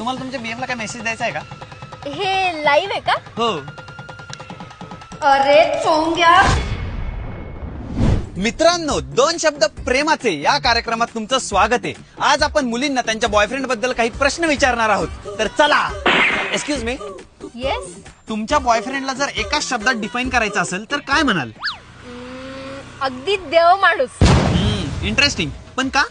तुम्हाला तुमच्या बीएम ला काय मेसेज द्यायचा आहे का? हे लाईव्ह आहे का? हो. अरे चोंग्या. मित्रांनो, 2 शब्द प्रेमाचे या कार्यक्रमात तुमचं स्वागत आहे. आज आपण मुलींना त्यांच्या बॉयफ्रेंड बद्दल काही प्रश्न विचारणार आहोत. तर चला. Excuse me, yes. तुमच्या बॉयफ्रेंडला जर एकाच शब्दात डिफाईन करायचं असेल तर काय म्हणाल? अगदी देव माणूस. इंटरेस्टिंग. पण का?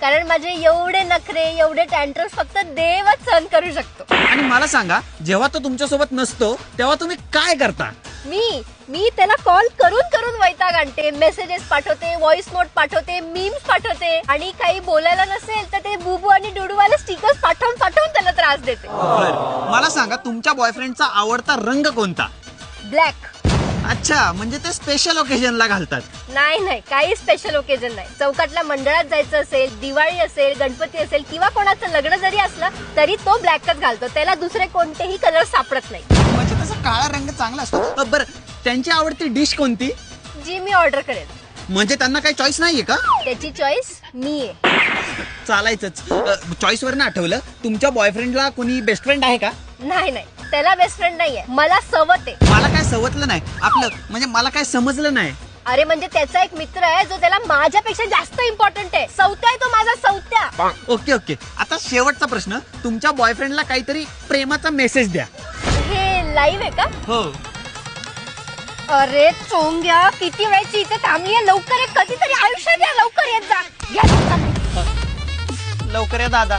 कारण माझे एवढे नखरे, एवढे टँट्रम्स फक्त देवच सहन करू शकतो. आणि मला सांगा, जेव्हा तो तुमच्यासोबत नसतो तेव्हा तुम्ही काय करता? मी त्याला कॉल करून करून वैताग आणते, मेसेजेस पाठवते, व्हॉइस नोट पाठवते, मीम्स पाठवते आणि काही बोलायला नसेल तर ते बुबू आणि डुडूवाले स्टिकर्स पाठवून त्याला त्रास देते. बरं, मला सांगा तुमच्या बॉयफ्रेंडचा आवडता रंग कोणता? ब्लॅक. अच्छा, म्हणजे ते स्पेशल ओकेजनला घालतात. नाही, काही स्पेशल ओकेजन नाही. चौकातल्या मंडळात जायचं असेल, दिवाळी असेल, गणपती असेल किंवा कोणाचं लग्न जरी असलं तरी तो ब्लॅकच घालतो. त्याला दुसरे कोणतेही कलर सापडत नाही. म्हणजे तसा काळा रंग चांगला असतो. बरं, त्यांची आवडती डिश कोणती? जी मी ऑर्डर करेन. म्हणजे त्यांना काही चॉईस नाहीये का? त्याची चॉईस मी आहे. चालायचंच. चॉईस वरनं आठवलं, तुमच्या बॉयफ्रेंडला कोणी बेस्ट फ्रेंड आहे का? नाही, त्याला बेस्ट फ्रेंड नाहीये, मला सवत आहे. मला काय सवतलं नाही आपलं, म्हणजे मला काय समजलं नाही. अरे म्हणजे त्याचा एक मित्र आहे जो त्याला माझ्यापेक्षा जास्त इम्पॉर्टंट आहे. सौत्या आहे तो माझा, सौत्या. ओके. आता शेवटचा प्रश्न, तुमच्या बॉयफ्रेंडला काहीतरी प्रेमाचा मेसेज द्या. हे लाईव्ह आहे का? हो. अरे चोंग्या, किती वेळची इथे थांबलीये. लवकर ये, कधीतरी आयुष्यात या, लवकर येत जा. लवकर या दादा.